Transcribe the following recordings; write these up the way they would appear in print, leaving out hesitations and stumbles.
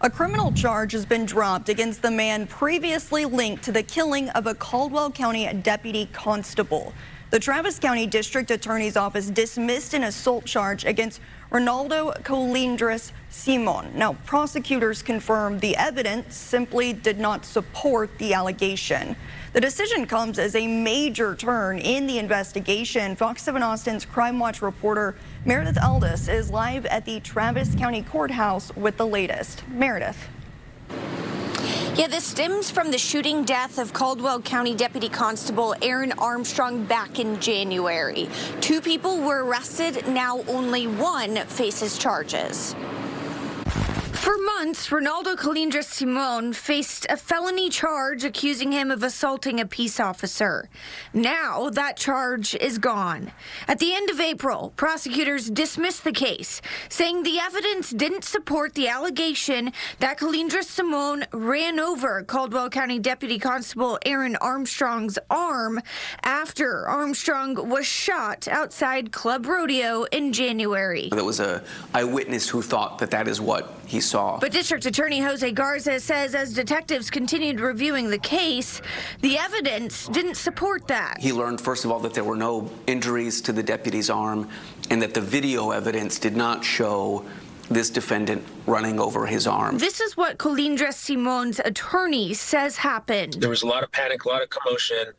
A criminal charge has been dropped against the man previously linked to the killing of a Caldwell County deputy constable. The Travis County District Attorney's Office dismissed an assault charge against Ronaldo Colindres Simon. Now, prosecutors confirmed the evidence simply did not support the allegation. The decision comes as a major turn in the investigation. Fox 7 Austin's CrimeWatch reporter Meredith Aldis is live at the Travis County Courthouse with the latest. Meredith. Yeah, this stems from the shooting death of Caldwell County Deputy Constable Aaron Armstrong back in January. 2 people were arrested. Now only 1 faces charges. For months, Ronaldo Colindres Simon faced a felony charge accusing him of assaulting a peace officer. Now that charge is gone. At the end of April, prosecutors dismissed the case, saying the evidence didn't support the allegation that Colindres Simon ran over Caldwell County Deputy Constable Aaron Armstrong's arm after Armstrong was shot outside Club Rodeo in January. There was an eyewitness who thought that that is what he saw. But District Attorney Jose Garza says as detectives continued reviewing the case, the evidence didn't support that. He learned, first of all, that there were no injuries to the deputy's arm and that the video evidence did not show this defendant running over his arm. This is what Colindres Simon's attorney says happened. There was a lot of panic, a lot of commotion.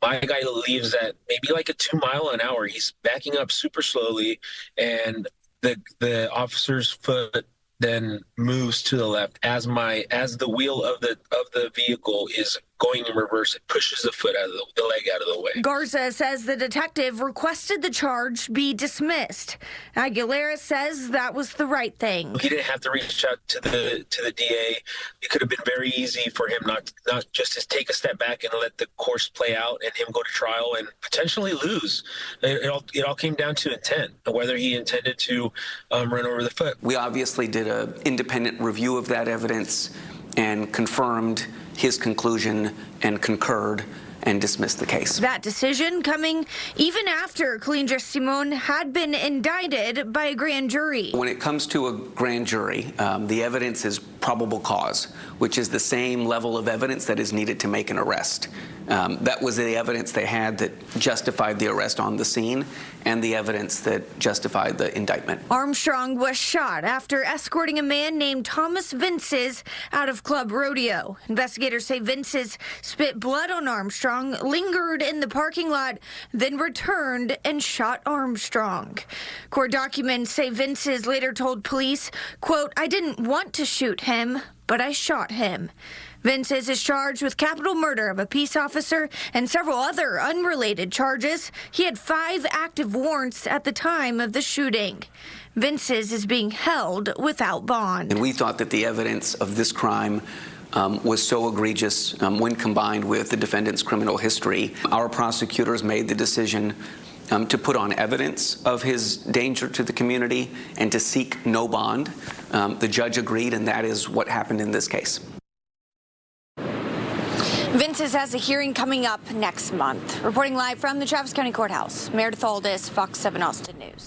My guy leaves at maybe like a 2 mile an hour. He's backing up super slowly, and the officer's foot then moves to the left as the wheel of the vehicle is going in reverse. It pushes the foot out of the leg out of the way. Garza says the detective requested the charge be dismissed. Aguilera says that was the right thing. He didn't have to reach out to the DA. It could have been very easy for him not just to take a step back and let the course play out and him go to trial and potentially lose. It all came down to intent, whether he intended to run over the foot. We obviously did an independent review of that evidence and confirmed his conclusion and concurred and dismissed the case. That decision coming even after Colindres Simon had been indicted by a grand jury. When it comes to a grand jury, the evidence is probable cause, which is the same level of evidence that is needed to make an arrest. That was the evidence they had that justified the arrest on the scene and the evidence that justified the indictment. Armstrong was shot after escorting a man named Thomas Vinces out of Club Rodeo. Investigators say Vinces spit blood on Armstrong, lingered in the parking lot, then returned and shot Armstrong. Court documents say Vinces later told police, quote, "I didn't want to shoot him, but I shot him." Vinces is charged with capital murder of a peace officer and several other unrelated charges. He had 5 active warrants at the time of the shooting. Vinces is being held without bond. And we thought that the evidence of this crime was so egregious when combined with the defendant's criminal history. Our prosecutors made the decision to put on evidence of his danger to the community and to seek no bond. The judge agreed, and that is what happened in this case. Vinces has a hearing coming up next month. Reporting live from the Travis County Courthouse, Meredith Aldis, Fox 7 Austin News.